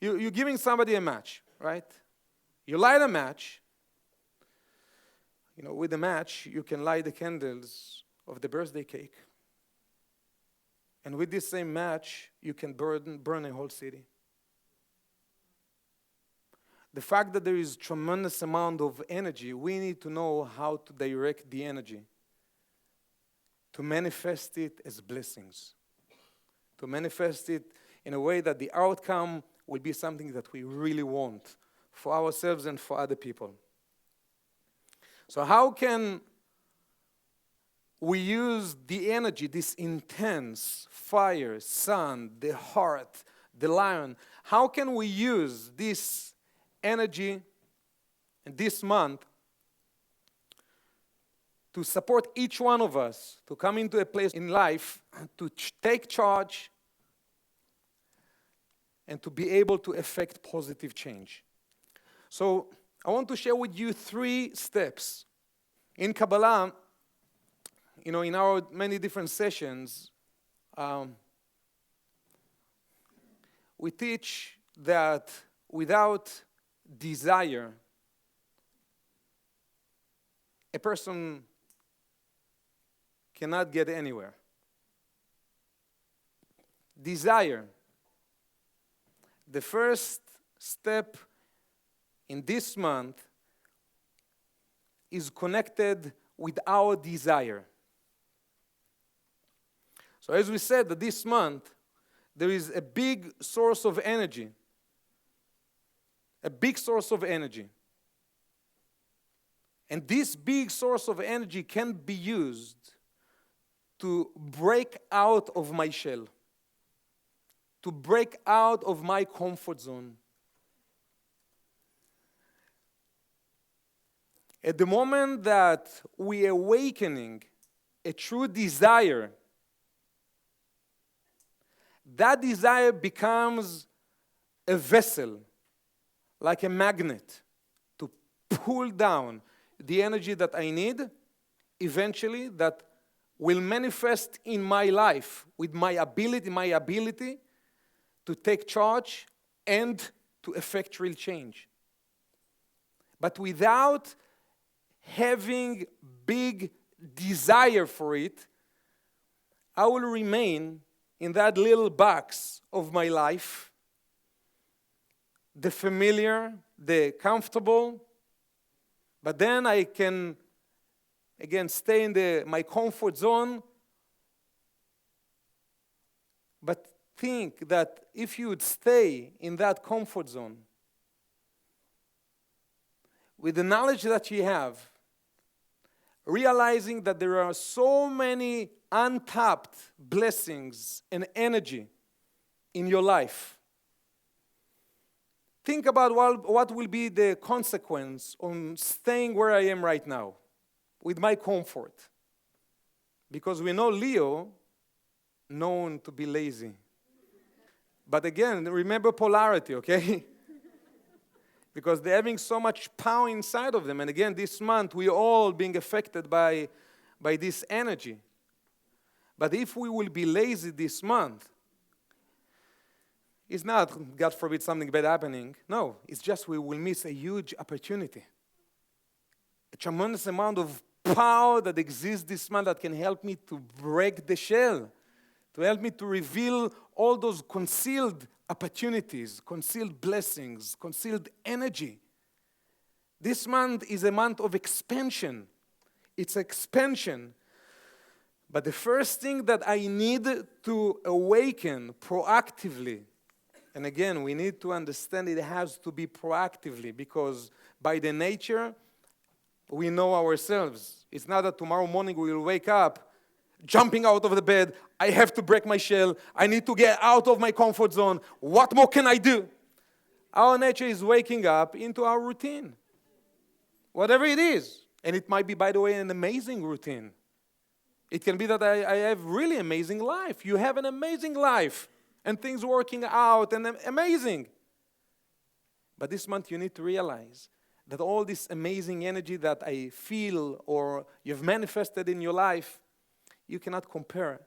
You're giving somebody a match, right? You light a match. With the match, you can light the candles of the birthday cake. And with this same match, you can burn a whole city. The fact that there is tremendous amount of energy, we need to know how to direct the energy, to manifest it as blessings, to manifest it in a way that the outcome will be something that we really want for ourselves and for other people. So how can we use the energy, this intense fire, sun, the heart, the lion, how can we use this energy this month to support each one of us to come into a place in life to take charge and to be able to effect positive change? So I want to share with you 3 steps. In Kabbalah, in our many different sessions, we teach that without desire, a person cannot get anywhere. Desire. The first step in this month is connected with our desire. So as we said, that this month, there is a big source of energy. A big source of energy. And this big source of energy can be used to break out of my shell, to break out of my comfort zone. At the moment that we are awakening a true desire, that desire becomes a vessel, like a magnet, to pull down the energy that I need, eventually, that will manifest in my life with my ability to take charge and to effect real change. But without having big desire for it, I will remain in that little box of my life, the familiar, the comfortable, but then I can, again, stay in my comfort zone. But think that if you would stay in that comfort zone, with the knowledge that you have, realizing that there are so many untapped blessings and energy in your life, think about what will be the consequence on staying where I am right now, with my comfort. Because we know Leo, known to be lazy. But again, remember polarity, okay? Because they're having so much power inside of them. And again, this month, we're all being affected by this energy. But if we will be lazy this month, it's not, God forbid, something bad happening. No, it's just we will miss a huge opportunity. A tremendous amount of power that exists this month that can help me to break the shell, to help me to reveal all those concealed opportunities, concealed blessings, concealed energy. This month is a month of expansion. It's expansion. But the first thing that I need to awaken proactively, and again, we need to understand it has to be proactively, because by the nature, we know ourselves. It's not that tomorrow morning we will wake up, jumping out of the bed, I have to break my shell, I need to get out of my comfort zone, what more can I do? Our nature is waking up into our routine, whatever it is. And it might be, by the way, an amazing routine. It can be that I have really amazing life. You have an amazing life, and things working out, and amazing. But this month you need to realize that all this amazing energy that I feel or you've manifested in your life, you cannot compare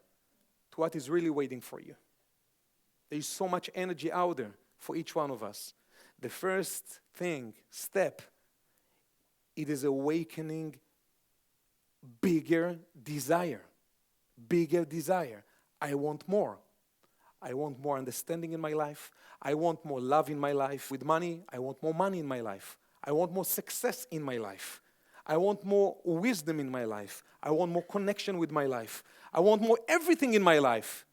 to what is really waiting for you. There is so much energy out there for each one of us. The first step, it is awakening bigger desire. Bigger desire. I want more. I want more understanding in my life. I want more love in my life. With money, I want more money in my life. I want more success in my life. I want more wisdom in my life. I want more connection with my life. I want more everything in my life.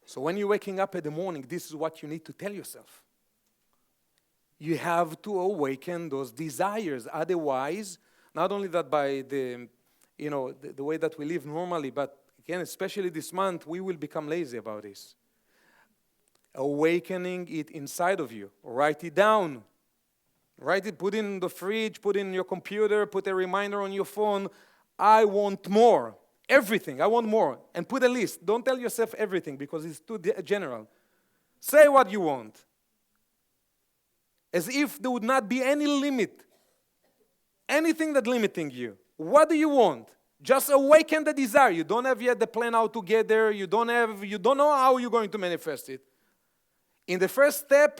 So when you're waking up in the morning, this is what you need to tell yourself. You have to awaken those desires. Otherwise, not only that by the way that we live normally, but again, especially this month, we will become lazy about this. Awakening it inside of you. Write it down. Write it, put it in the fridge, put it in your computer, put a reminder on your phone. I want more. Everything. I want more. And put a list. Don't tell yourself everything because it's too general. Say what you want. As if there would not be any limit. Anything that's limiting you. What do you want? Just awaken the desire. You don't have yet the plan how to get there. You don't know how you're going to manifest it. In the first step,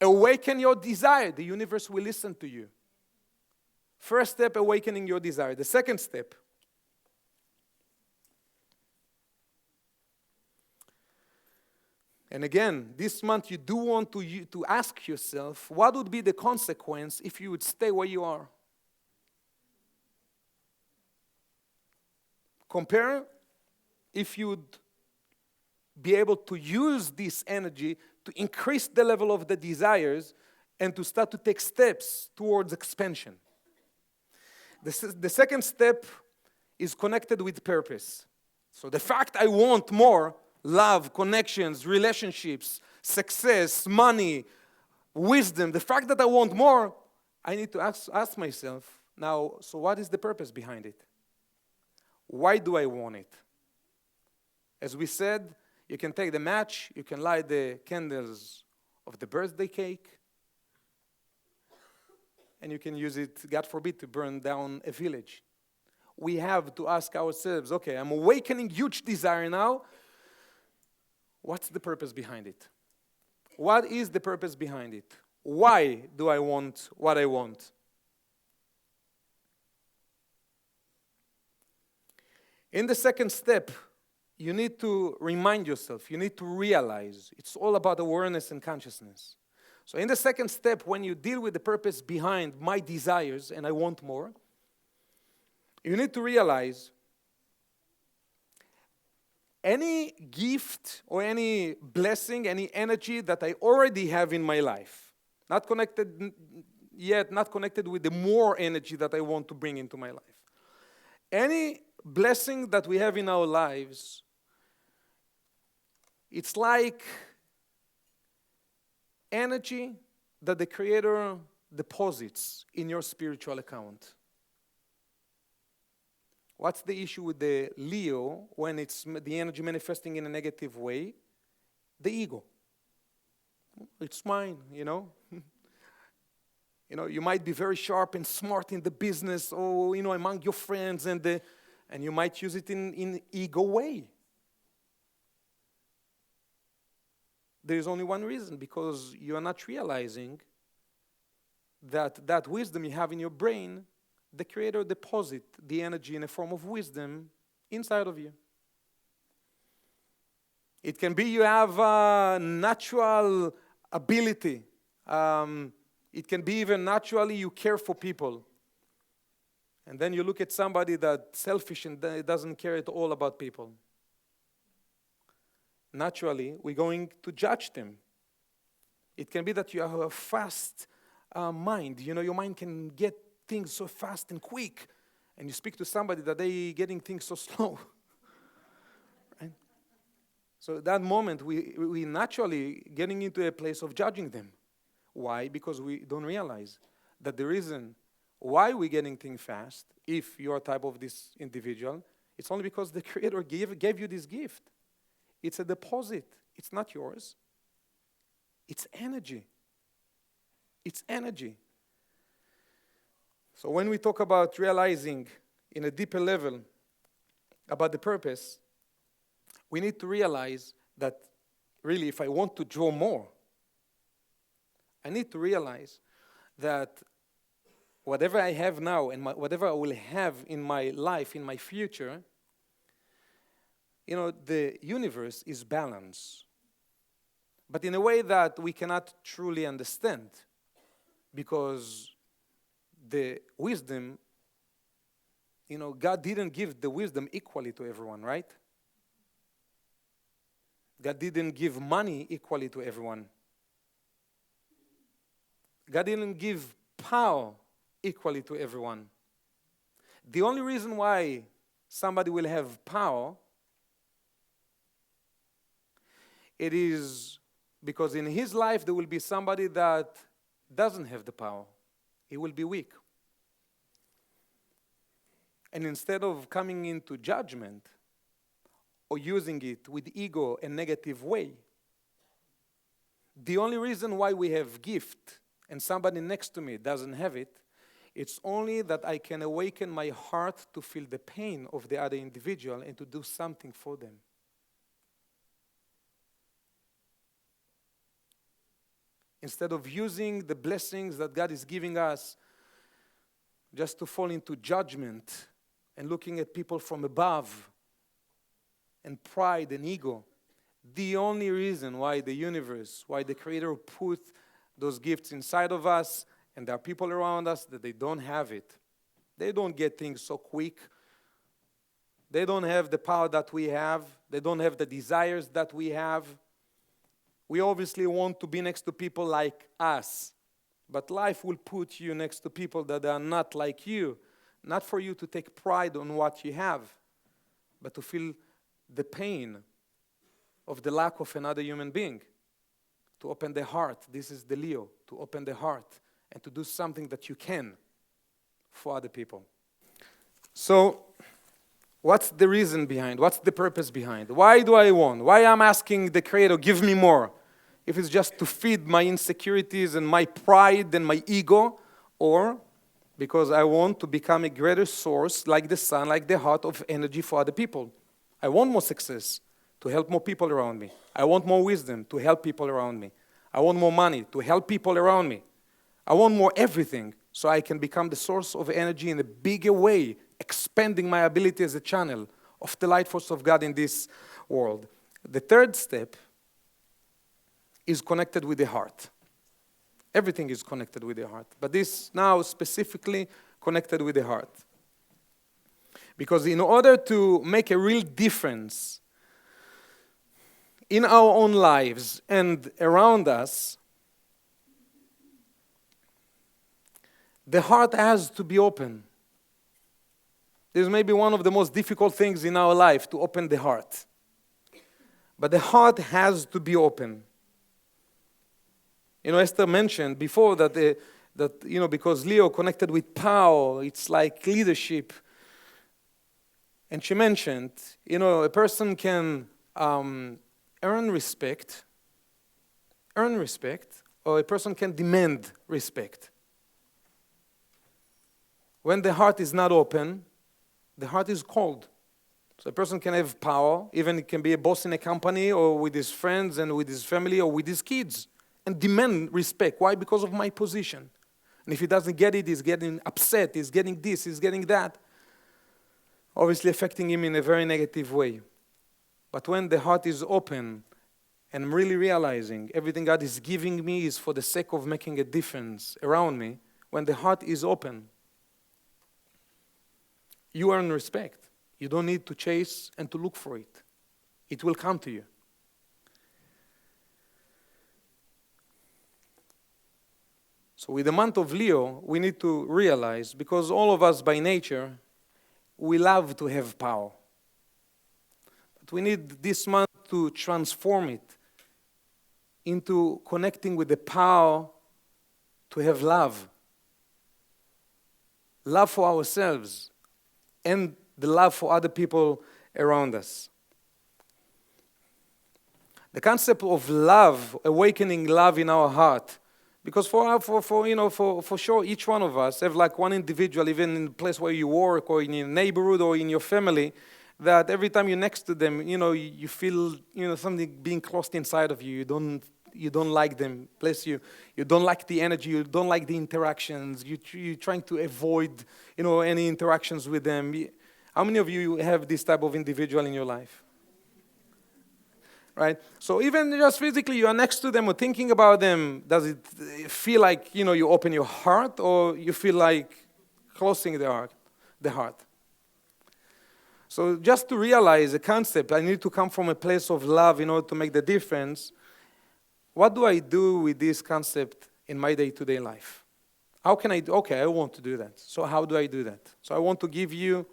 awaken your desire. The universe will listen to you. First step, awakening your desire. The second step, and again, this month you do want to ask yourself, what would be the consequence if you would stay where you are? Compare if you would be able to use this energy to increase the level of the desires and to start to take steps towards expansion. The second step is connected with purpose. So the fact I want more, love, connections, relationships, success, money, wisdom, the fact that I want more, I need to ask myself, now, so what is the purpose behind it? Why do I want it? As we said, you can take the match, you can light the candles of the birthday cake, and you can use it, God forbid, to burn down a village. We have to ask ourselves, okay, I'm awakening huge desire now. What's the purpose behind it? What is the purpose behind it? Why do I want what I want? In the second step, you need to remind yourself, you need to realize, it's all about awareness and consciousness. So in the second step, when you deal with the purpose behind my desires and I want more, you need to realize any gift or any blessing, any energy that I already have in my life, not connected yet, not connected with the more energy that I want to bring into my life. Any blessing that we have in our lives, it's like energy that the Creator deposits in your spiritual account. What's the issue with the Leo when it's the energy manifesting in a negative way? The ego. It's mine, you know. You might be very sharp and smart in the business or, among your friends, and you might use it in ego way. There is only one reason, because you are not realizing that wisdom you have in your brain, the Creator deposit the energy in a form of wisdom inside of you. It can be you have a natural ability. It can be even naturally you care for people. And then you look at somebody that's selfish and doesn't care at all about people. Naturally, we're going to judge them. It can be that you have a fast mind. Your mind can get things so fast and quick. And you speak to somebody that they're getting things so slow. Right? So at that moment, we naturally getting into a place of judging them. Why? Because we don't realize that the reason why we're getting things fast, if you're a type of this individual, it's only because the Creator gave you this gift. It's a deposit. It's not yours. It's energy. It's energy. So when we talk about realizing in a deeper level about the purpose, we need to realize that really if I want to draw more, I need to realize that whatever I have now and whatever I will have in my life, in my future, the universe is balanced. But in a way that we cannot truly understand, because the wisdom, God didn't give the wisdom equally to everyone, right? God didn't give money equally to everyone. God didn't give power equally to everyone. The only reason why somebody will have power, it is because in his life there will be somebody that doesn't have the power. He will be weak. And instead of coming into judgment or using it with ego and negative way, the only reason why we have gift and somebody next to me doesn't have it, it's only that I can awaken my heart to feel the pain of the other individual and to do something for them. Instead of using the blessings that God is giving us just to fall into judgment and looking at people from above and pride and ego, the only reason why the universe, why the Creator put those gifts inside of us, and there are people around us that they don't have it. They don't get things so quick. They don't have the power that we have. They don't have the desires that we have. We obviously want to be next to people like us, but life will put you next to people that are not like you, not for you to take pride on what you have, but to feel the pain of the lack of another human being, to open the heart. This is the Leo, to open the heart and to do something that you can for other people. So, what's the reason behind? What's the purpose behind? Why do I want? Why I'm asking the Creator, give me more? If it's just to feed my insecurities and my pride and my ego, or because I want to become a greater source, like the sun, like the heart of energy for other people. I want more success to help more people around me. I want more wisdom to help people around me. I want more money to help people around me. I want more everything so I can become the source of energy in a bigger way, expanding my ability as a channel of the light force of God in this world. The third step is connected with the heart. Everything is connected with the heart, but this now specifically connected with the heart. Because in order to make a real difference in our own lives and around us, the heart has to be open. This is maybe one of the most difficult things in our life, to open the heart. But the heart has to be open. Esther mentioned before that because Leo connected with power, it's like leadership. And she mentioned, a person can earn respect, or a person can demand respect. When the heart is not open, the heart is cold. So a person can have power, even it can be a boss in a company, or with his friends and with his family, or with his kids, and demand respect. Why? Because of my position. And if he doesn't get it, he's getting upset, he's getting this, he's getting that. Obviously affecting him in a very negative way. But when the heart is open, and I'm really realizing everything God is giving me is for the sake of making a difference around me, when the heart is open, you earn respect. You don't need to chase and to look for it. It will come to you. So with the month of Leo, we need to realize, because all of us by nature, we love to have power. But we need this month to transform it into connecting with the power to have love. Love for ourselves and the love for other people around us. The concept of love, awakening love in our heart, because for sure each one of us have like one individual, even in the place where you work or in your neighborhood or in your family, that every time you're next to them, you feel, something being closed inside of you. You don't like them, bless you. You don't like the energy. You don't like the interactions. You're trying to avoid, any interactions with them. How many of you have this type of individual in your life? Right? So even just physically, you are next to them or thinking about them, does it feel like, you open your heart, or you feel like closing the heart? So just to realize the concept, I need to come from a place of love in order to make the difference. What do I do with this concept in my day-to-day life? How can I do? Okay, I want to do that. So how do I do that? So I want to give you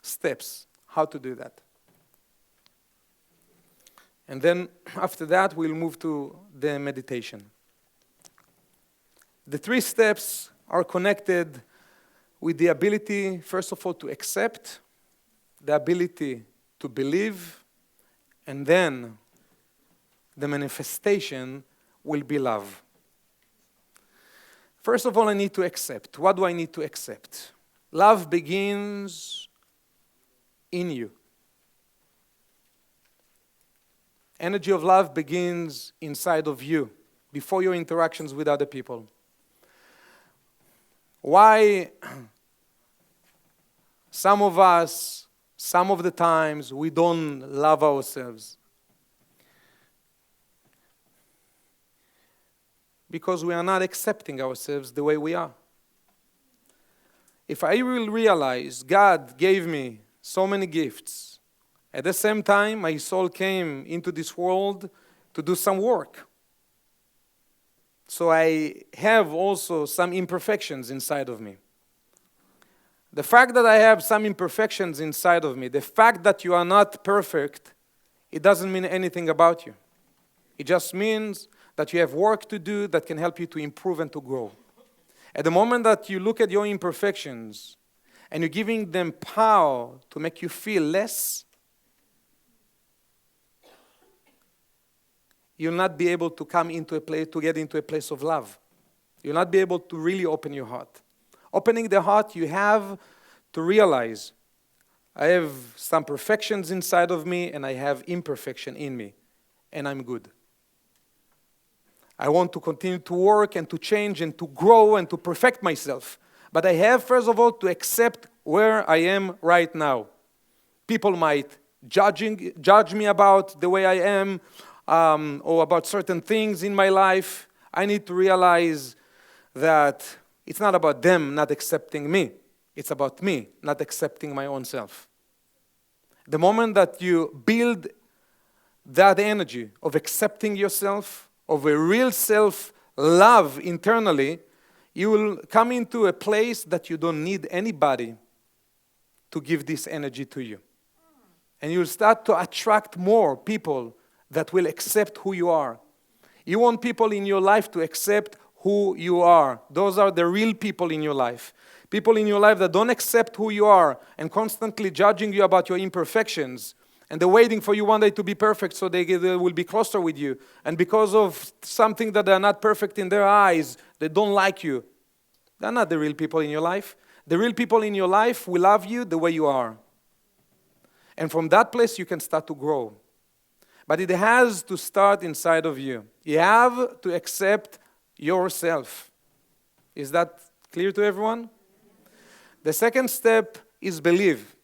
steps how to do that. And then after that, we'll move to the meditation. The 3 steps are connected with the ability, first of all, to accept, the ability to believe, and then the manifestation will be love. First of all, I need to accept. What do I need to accept? Love begins in you. Energy of love begins inside of you, before your interactions with other people. Why some of us, some of the times, we don't love ourselves? Because we are not accepting ourselves the way we are. If I will realize God gave me so many gifts, at the same time, my soul came into this world to do some work. So I have also some imperfections inside of me. The fact that I have some imperfections inside of me, the fact that you are not perfect, it doesn't mean anything about you. It just means that you have work to do that can help you to improve and to grow. At the moment that you look at your imperfections and you're giving them power to make you feel less, you'll not be able to come into a place, to get into a place of love. You'll not be able to really open your heart. Opening the heart, you have to realize, I have some perfections inside of me and I have imperfection in me, and I'm good. I want to continue to work and to change and to grow and to perfect myself. But I have, first of all, to accept where I am right now. People might judge me about the way I am, or about certain things in my life. I need to realize that it's not about them not accepting me. It's about me not accepting my own self. The moment that you build that energy of accepting yourself, of a real self-love internally, you will come into a place that you don't need anybody to give this energy to you. And you'll start to attract more people that will accept who you are. You want people in your life to accept who you are. Those are the real people in your life. People in your life that don't accept who you are and constantly judging you about your imperfections. And they're waiting for you one day to be perfect so they will be closer with you. And because of something that they're not perfect in their eyes, they don't like you. They're not the real people in your life. The real people in your life will love you the way you are. And from that place, you can start to grow. But it has to start inside of you. You have to accept yourself. Is that clear to everyone? The second step is believe.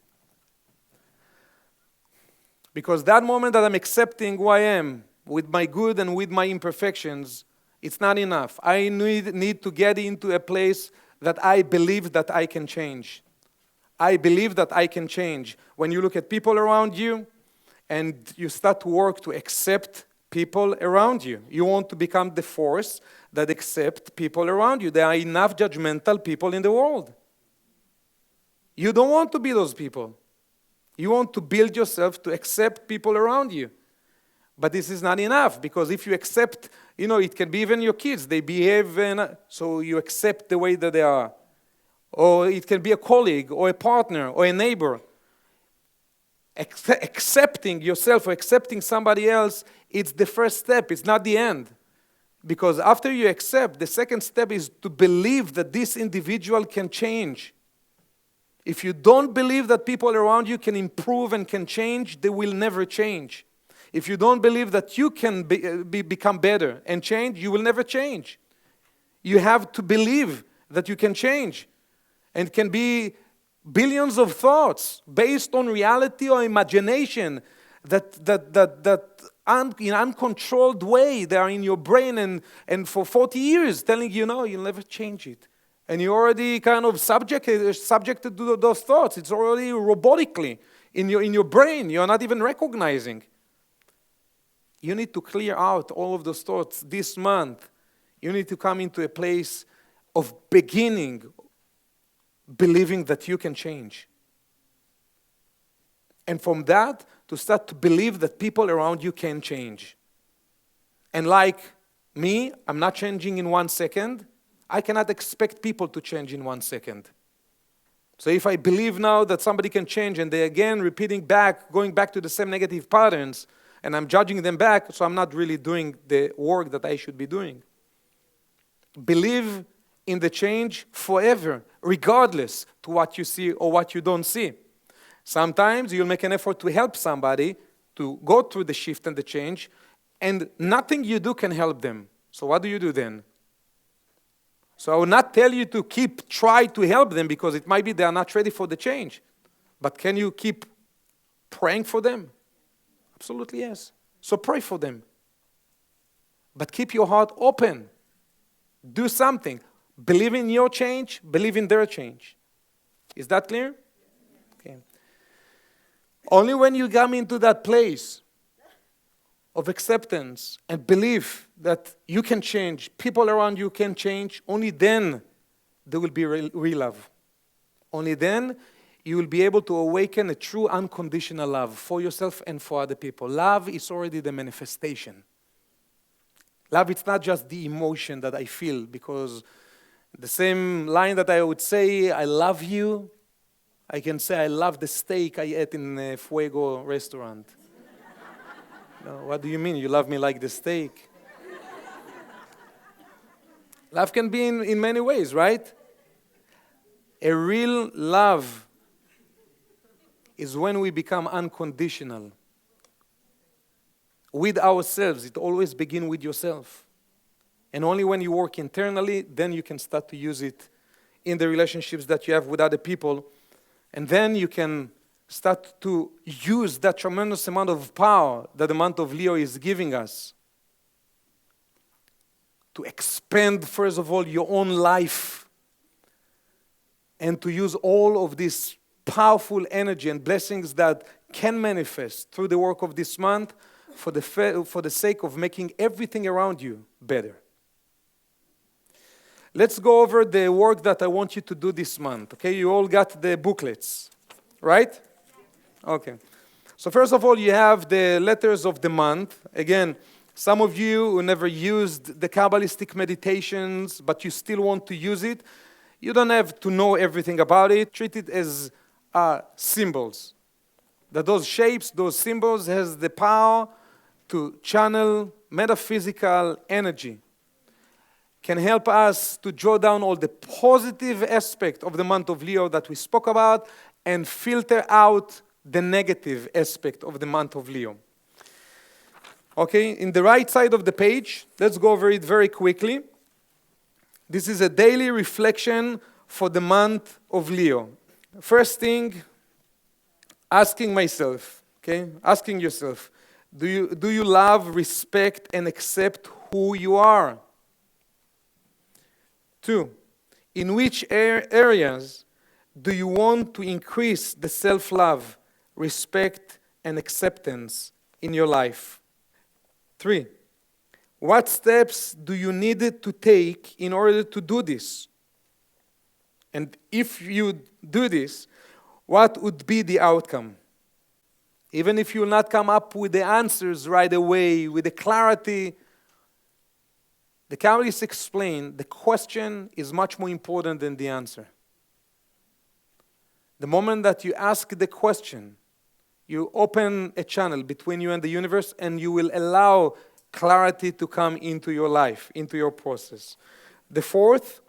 Because that moment that I'm accepting who I am, with my good and with my imperfections, it's not enough. I need to get into a place that I believe that I can change. I believe that I can change. When you look at people around you, and you start to work to accept people around you. You want to become the force that accepts people around you. There are enough judgmental people in the world. You don't want to be those people. You want to build yourself to accept people around you. But this is not enough, because if you accept, it can be even your kids. They behave, so you accept the way that they are. Or it can be a colleague, or a partner, or a neighbor. Accepting yourself or accepting somebody else, it's the first step. It's not the end. Because after you accept, the second step is to believe that this individual can change. If you don't believe that people around you can improve and can change, they will never change. If you don't believe that you can become better and change, you will never change. You have to believe that you can change. And it can be billions of thoughts based on reality or imagination that in uncontrolled way, they are in your brain and for 40 years telling you, no, you'll never change it. And you're already kind of subjected to those thoughts. It's already robotically in your brain. You're not even recognizing. You need to clear out all of those thoughts this month. You need to come into a place of beginning believing that you can change. And from that, to start to believe that people around you can change. And like me, I'm not changing in 1 second. I cannot expect people to change in 1 second. So if I believe now that somebody can change and they again going back to the same negative patterns, and I'm judging them back, so I'm not really doing the work that I should be doing. Believe in the change forever, regardless to what you see or what you don't see. Sometimes you'll make an effort to help somebody to go through the shift and the change, and nothing you do can help them. So what do you do then? So I will not tell you to try to help them, because it might be they are not ready for the change. But can you keep praying for them? Absolutely yes. So pray for them. But keep your heart open. Do something. Believe in your change. Believe in their change. Is that clear? Okay. Only when you come into that place of acceptance and belief that you can change, people around you can change, only then there will be real love. Only then you will be able to awaken a true unconditional love for yourself and for other people. Love is already the manifestation. Love, it's not just the emotion that I feel, because the same line that I would say, I love you, I can say I love the steak I ate in a Fuego restaurant. No, what do you mean? You love me like the steak? Love can be in many ways, right? A real love is when we become unconditional. With ourselves, it always begins with yourself. And only when you work internally, then you can start to use it in the relationships that you have with other people. And then you can start to use that tremendous amount of power that the month of Leo is giving us to expand, first of all, your own life, and to use all of this powerful energy and blessings that can manifest through the work of this month for the sake of making everything around you better. Let's go over the work that I want you to do this month. Okay, you all got the booklets, right? Okay. So first of all, you have the letters of the month. Again, some of you who never used the Kabbalistic meditations, but you still want to use it, you don't have to know everything about it. Treat it as symbols. That those shapes, those symbols has the power to channel metaphysical energy. Can help us to draw down all the positive aspect of the month of Leo that we spoke about and filter out the negative aspect of the month of Leo. Okay, in the right side of the page, let's go over it very quickly. This is a daily reflection for the month of Leo. First thing, asking yourself, do you love, respect, and accept who you are? 2, in which areas do you want to increase the self-love, respect, and acceptance in your life? 3, what steps do you need to take in order to do this? And if you do this, what would be the outcome? Even if you will not come up with the answers right away, with the clarity, the Kabbalists explain the question is much more important than the answer. The moment that you ask the question, you open a channel between you and the universe, and you will allow clarity to come into your life, into your process. The 4th,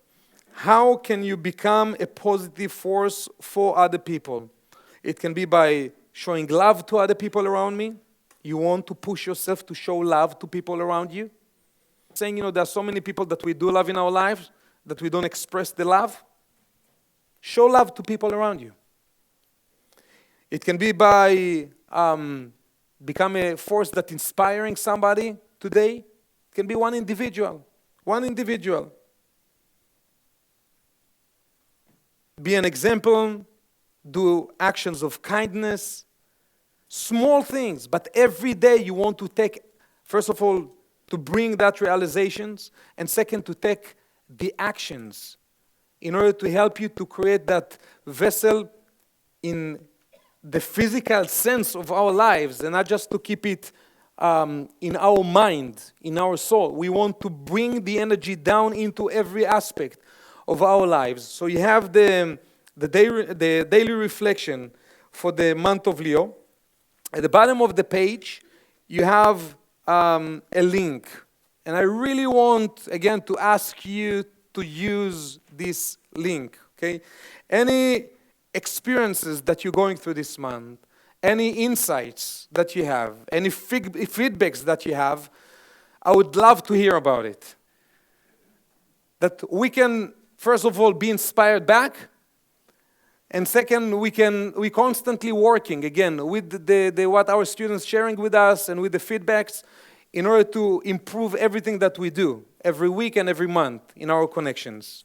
How can you become a positive force for other people? It can be by showing love to other people around me. You want to push yourself to show love to people around you. Saying, there are so many people that we do love in our lives that we don't express the love. Show love to people around you. It can be by become a force that inspiring somebody today. It can be one individual. One individual. Be an example. Do actions of kindness. Small things, but every day you want to take, first of all, to bring that realizations, and second, to take the actions in order to help you to create that vessel in the physical sense of our lives, and not just to keep it in our mind, in our soul. We want to bring the energy down into every aspect of our lives. So you have the daily reflection for the month of Leo. At the bottom of the page, you have a link. And I really want, again, to ask you to use this link, okay? Any experiences that you're going through this month, any insights that you have, any feedbacks that you have, I would love to hear about it. That we can, first of all, be inspired back. And second, we constantly working, again, with the what our students sharing with us and with the feedbacks in order to improve everything that we do every week and every month in our connections.